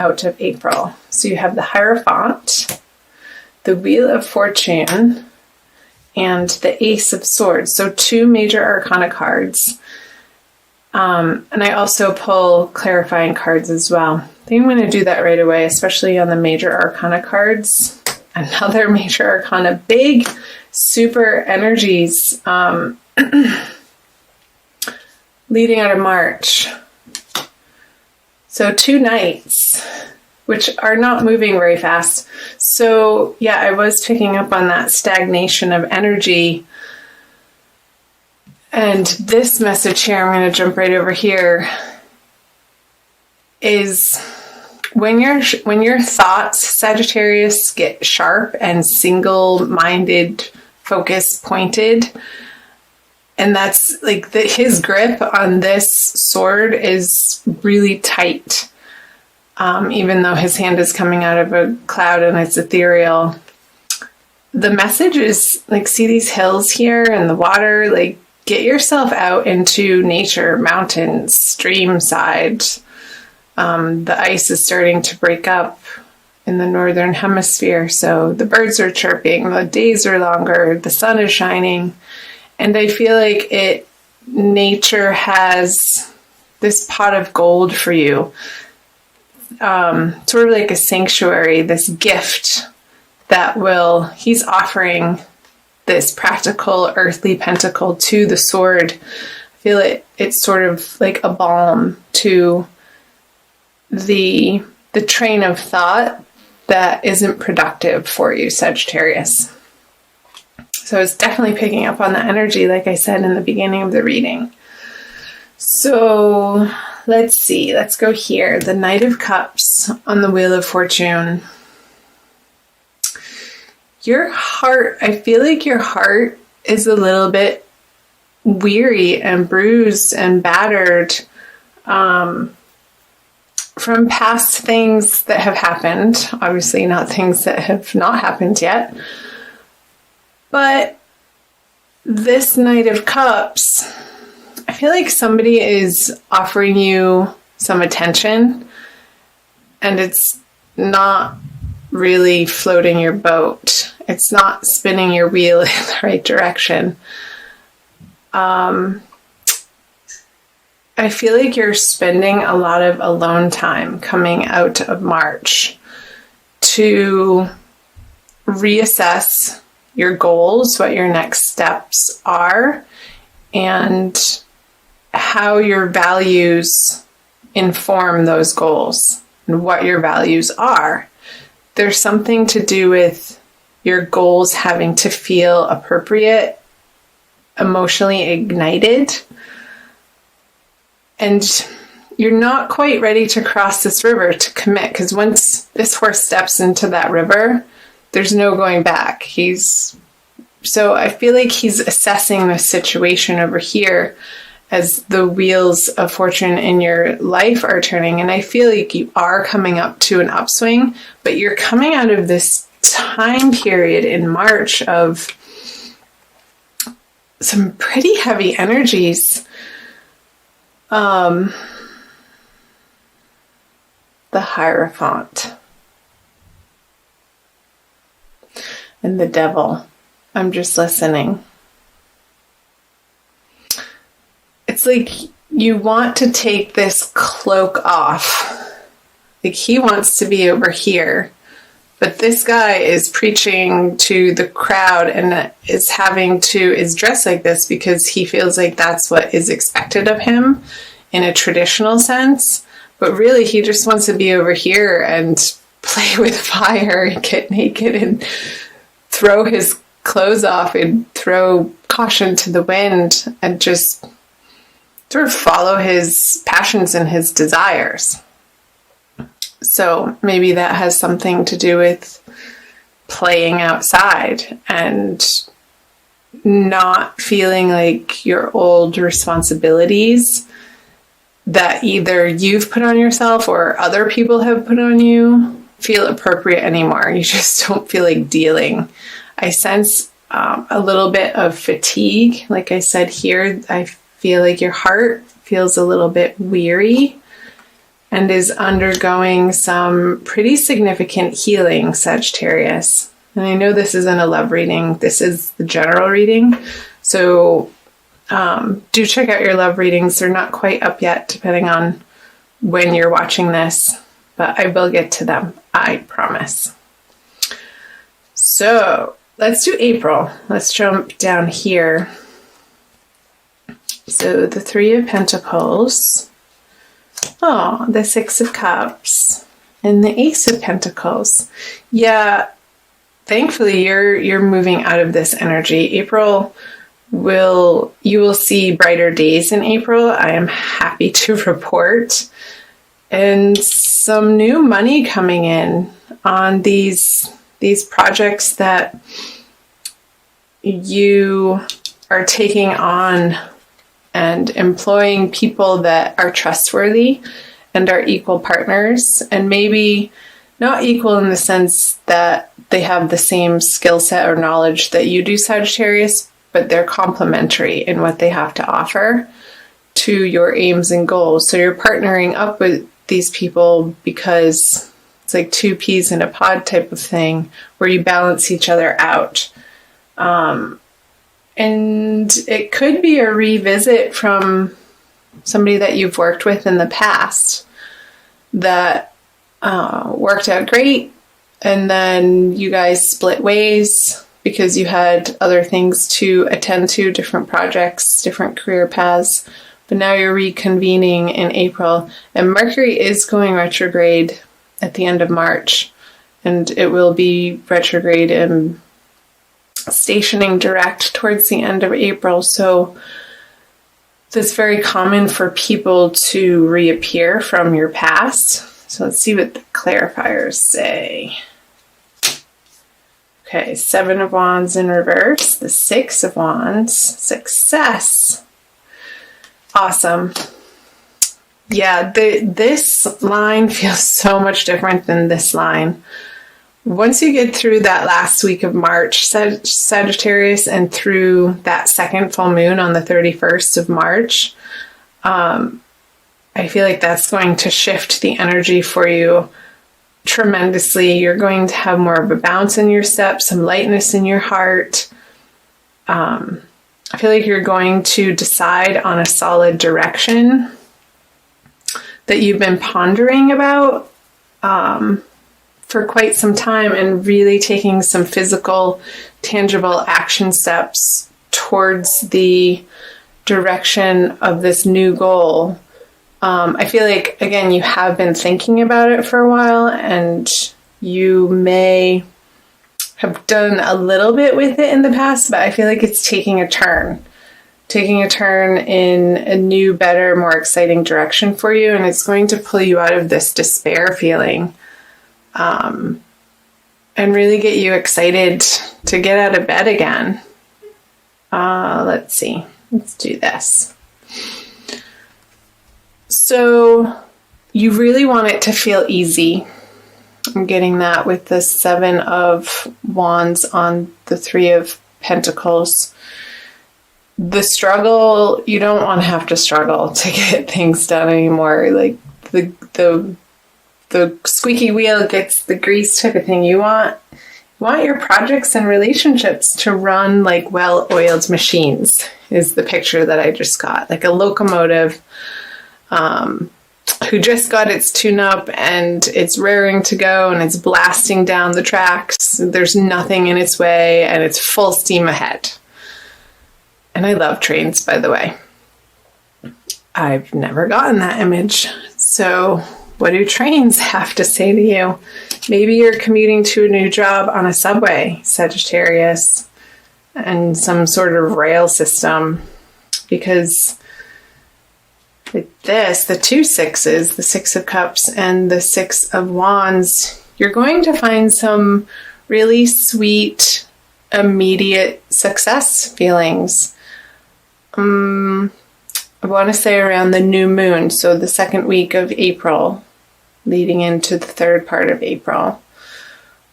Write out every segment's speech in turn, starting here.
out of April. So you have the Hierophant, the Wheel of Fortune, and the Ace of Swords. So 2 major arcana cards. And I also pull clarifying cards as well. I think I'm going to do that right away, especially on the major arcana cards. Another major arcana, big, super energies leading out of March. So 2 knights, which are not moving very fast. So yeah, I was picking up on that stagnation of energy. And this message here, I'm going to jump right over here, is when your thoughts, Sagittarius, get sharp and single-minded, focus-pointed, and that's like his grip on this sword is really tight. Even though his hand is coming out of a cloud and it's ethereal. The message is like, see these hills here and the water, like get yourself out into nature, mountains, stream side. The ice is starting to break up in the northern hemisphere, so the birds are chirping, the days are longer, the sun is shining, and I feel like nature has this pot of gold for you, sort of like a sanctuary, this gift that he's offering this practical earthly pentacle to the sword. I feel it's sort of like a balm to the train of thought that isn't productive for you, Sagittarius. So it's definitely picking up on the energy, like I said in the beginning of the reading. So let's see, let's go here. The Knight of Cups on the Wheel of Fortune. Your heart, I feel like your heart is a little bit weary and bruised and battered from past things that have happened. Obviously not things that have not happened yet. But this Knight of Cups, I feel like somebody is offering you some attention and it's not really floating your boat. It's not spinning your wheel in the right direction. I feel like you're spending a lot of alone time coming out of March to reassess your goals, what your next steps are, and how your values inform those goals and what your values are. There's something to do with your goals having to feel appropriate, emotionally ignited, and you're not quite ready to cross this river to commit, because once this horse steps into that river, there's no going back. So I feel like he's assessing the situation over here as the wheels of fortune in your life are turning. And I feel like you are coming up to an upswing, but you're coming out of this time period in March of some pretty heavy energies. The Hierophant and the Devil. I'm just listening. It's like you want to take this cloak off. Like he wants to be over here, but this guy is preaching to the crowd and is dressed like this because he feels like that's what is expected of him in a traditional sense. But really he just wants to be over here and play with fire and get naked and throw his clothes off and throw caution to the wind and just sort of follow his passions and his desires. So maybe that has something to do with playing outside and not feeling like your old responsibilities that either you've put on yourself or other people have put on you feel appropriate anymore. You just don't feel like dealing. I sense a little bit of fatigue. Like I said here, I feel like your heart feels a little bit weary and is undergoing some pretty significant healing, Sagittarius. And I know this isn't a love reading. This is the general reading. So do check out your love readings. They're not quite up yet, depending on when you're watching this. But I will get to them. I promise. So let's do April. Let's jump down here. So the Three of Pentacles. Oh, the Six of Cups. And the Ace of Pentacles. Yeah, thankfully you're moving out of this energy. You will see brighter days in April. I am happy to report. And some new money coming in on these projects that you are taking on, and employing people that are trustworthy and are equal partners, and maybe not equal in the sense that they have the same skill set or knowledge that you do, Sagittarius, but they're complementary in what they have to offer to your aims and goals. So you're partnering up with these people because it's like two peas in a pod type of thing, where you balance each other out. And it could be a revisit from somebody that you've worked with in the past that worked out great, and then you guys split ways because you had other things to attend to, different projects, different career paths. But now you're reconvening in April, and Mercury is going retrograde at the end of March, and it will be retrograde and stationing direct towards the end of April. So it's very common for people to reappear from your past. So let's see what the clarifiers say. Okay, Seven of Wands in reverse, the Six of Wands, success. Awesome. Yeah, this line feels so much different than this line. Once you get through that last week of March, Sagittarius, and through that second full moon on the 31st of March, I feel like that's going to shift the energy for you tremendously. You're going to have more of a bounce in your step, some lightness in your heart. I feel like you're going to decide on a solid direction that you've been pondering about for quite some time, and really taking some physical, tangible action steps towards the direction of this new goal. I feel like, again, you have been thinking about it for a while, and you may have done a little bit with it in the past, but I feel like it's taking a turn in a new, better, more exciting direction for you, and it's going to pull you out of this despair feeling. And really get you excited to get out of bed again. Let's see. Let's do this. So you really want it to feel easy. I'm getting that with the Seven of Wands on the Three of Pentacles. The struggle, you don't want to have to struggle to get things done anymore. Like the squeaky wheel gets the grease type of thing. You want your projects and relationships to run like well-oiled machines, is the picture that I just got. Like a locomotive who just got its tune-up and it's raring to go and it's blasting down the tracks. There's nothing in its way and it's full steam ahead. And I love trains, by the way. I've never gotten that image. So what do trains have to say to you? Maybe you're commuting to a new job on a subway, Sagittarius, and some sort of rail system, because with this, the two sixes, the Six of Cups and the Six of Wands, you're going to find some really sweet, immediate success feelings. I want to say around the new moon, so the second week of April, leading into the third part of April,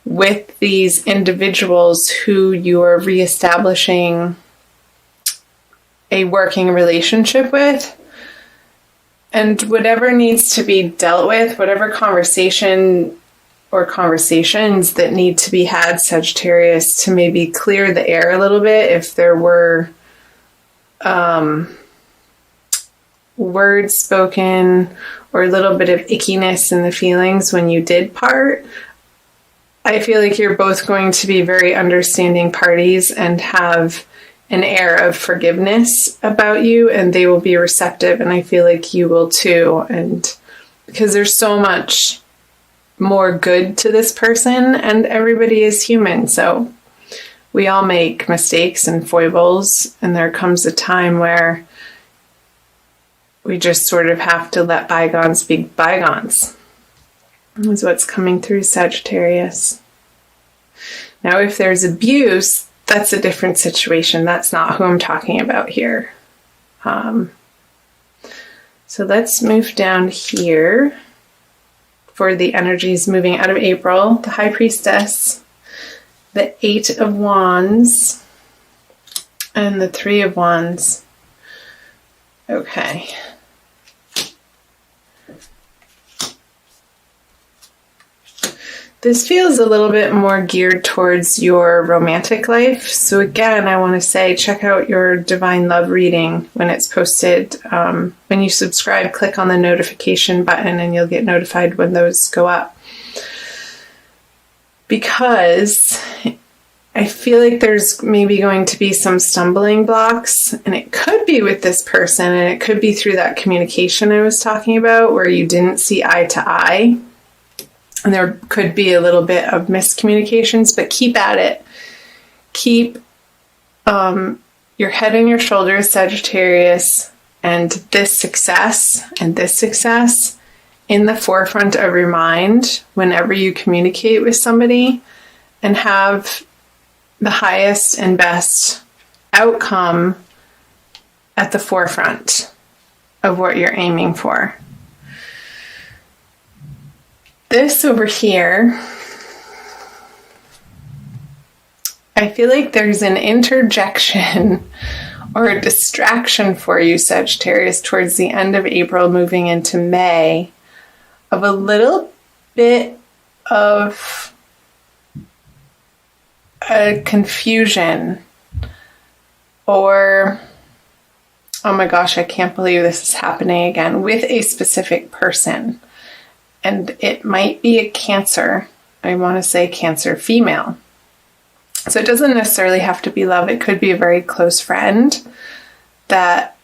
with these individuals who you are reestablishing a working relationship with. And whatever needs to be dealt with, whatever conversation or conversations that need to be had, Sagittarius, to maybe clear the air a little bit if there were words spoken or a little bit of ickiness in the feelings when you did part. I feel like you're both going to be very understanding parties and have an air of forgiveness about you, and they will be receptive, and I feel like you will too. And because there's so much more good to this person, and everybody is human, so we all make mistakes and foibles, and there comes a time where we just sort of have to let bygones be bygones. Is what's coming through, Sagittarius. Now, if there's abuse, that's a different situation. That's not who I'm talking about here. So let's move down here for the energies moving out of April. The High Priestess, the Eight of Wands, and the Three of Wands. Okay. This feels a little bit more geared towards your romantic life. So again, I want to say check out your Divine Love reading when it's posted. When you subscribe, click on the notification button and you'll get notified when those go up. Because I feel like there's maybe going to be some stumbling blocks, and it could be with this person, and it could be through that communication I was talking about where you didn't see eye to eye. And there could be a little bit of miscommunications, but keep at it. Keep your head on your shoulders, Sagittarius, and this success in the forefront of your mind whenever you communicate with somebody, and have the highest and best outcome at the forefront of what you're aiming for. This over here, I feel like there's an interjection or a distraction for you, Sagittarius, towards the end of April, moving into May, of a little bit of a confusion or, oh my gosh, I can't believe this is happening again, with a specific person. And it might be a Cancer. I want to say Cancer female. So it doesn't necessarily have to be love. It could be a very close friend that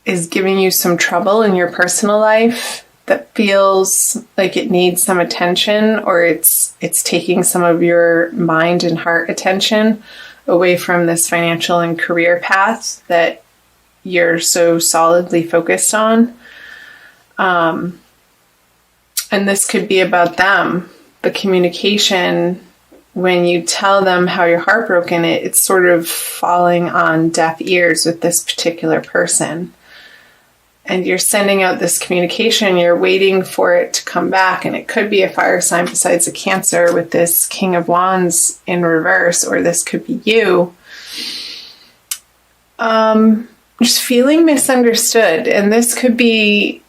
is giving you some trouble in your personal life, that feels like it needs some attention, or it's taking some of your mind and heart attention away from this financial and career path that you're so solidly focused on. And this could be about them. The communication, when you tell them how you're heartbroken, it's sort of falling on deaf ears with this particular person. And you're sending out this communication, you're waiting for it to come back, and it could be a fire sign besides a Cancer with this King of Wands in reverse, or this could be you. Just feeling misunderstood. And this could be,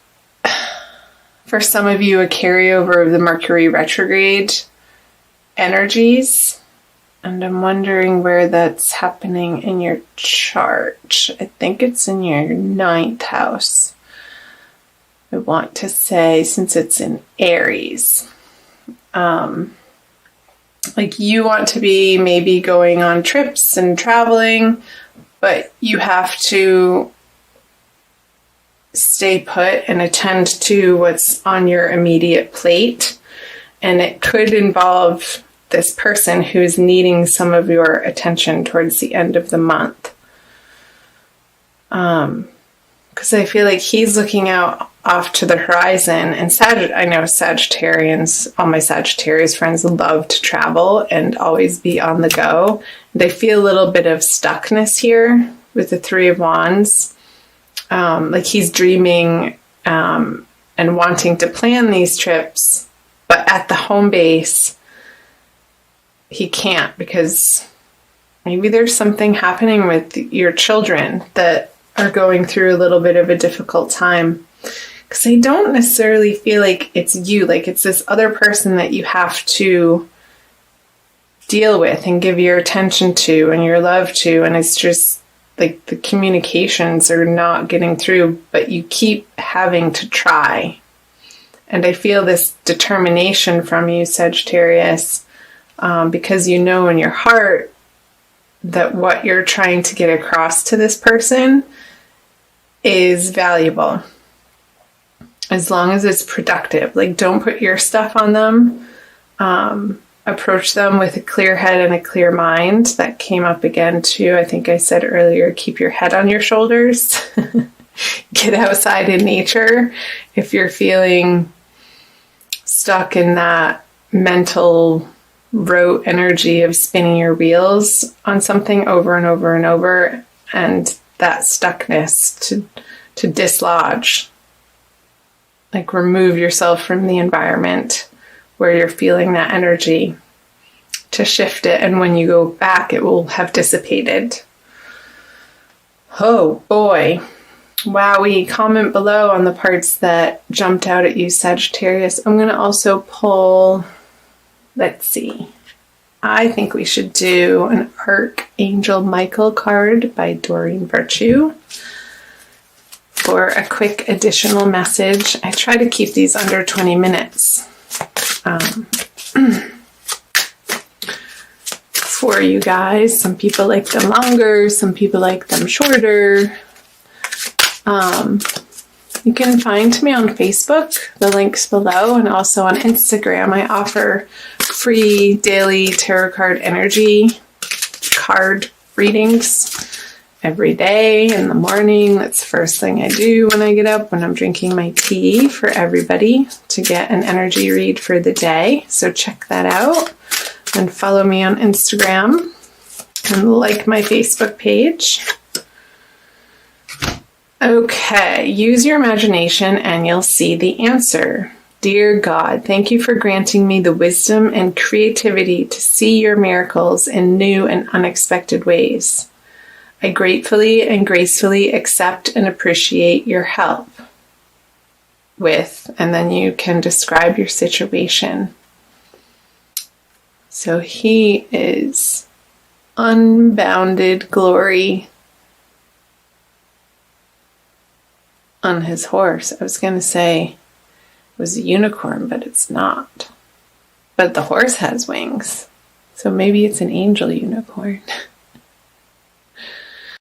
for some of you, a carryover of the Mercury retrograde energies. And I'm wondering where that's happening in your chart. I think it's in your 9th house. I want to say, since it's in Aries. Like you want to be maybe going on trips and traveling, but you have to stay put and attend to what's on your immediate plate. And it could involve this person who's needing some of your attention towards the end of the month. Because I feel like he's looking out off to the horizon. And I know Sagittarians, all my Sagittarius friends love to travel and always be on the go. They feel a little bit of stuckness here with the Three of Wands. Like he's dreaming and wanting to plan these trips, but at the home base, he can't, because maybe there's something happening with your children that are going through a little bit of a difficult time. Because I don't necessarily feel like it's you, like it's this other person that you have to deal with and give your attention to and your love to, and it's just like the communications are not getting through, but you keep having to try. And I feel this determination from you, Sagittarius, because you know in your heart that what you're trying to get across to this person is valuable. As long as it's productive. Like, don't put your stuff on them. Approach them with a clear head and a clear mind. That came up again too. I think I said earlier, keep your head on your shoulders. Get outside in nature. If you're feeling stuck in that mental rote energy of spinning your wheels on something over and over and over, and that stuckness to dislodge. Like, remove yourself from the environment where you're feeling that energy, to shift it, and when you go back, it will have dissipated. Oh boy. Wowie. Comment below on the parts that jumped out at you, Sagittarius. I'm going to also pull, let's see. I think we should do an Archangel Michael card by Doreen Virtue for a quick additional message. I try to keep these under 20 minutes. For you guys. Some people like them longer, some people like them shorter. You can find me on Facebook, the link's below, and also on Instagram. I offer free daily tarot card energy card readings every day in the morning. That's the first thing I do when I get up, when I'm drinking my tea, for everybody to get an energy read for the day. So check that out and follow me on Instagram and like my Facebook page. Okay, use your imagination and you'll see the answer. Dear God, thank you for granting me the wisdom and creativity to see your miracles in new and unexpected ways. I gratefully and gracefully accept and appreciate your help with, and then you can describe your situation. So he is unbounded glory on his horse. I was going to say it was a unicorn, but it's not. But the horse has wings. So maybe it's an angel unicorn.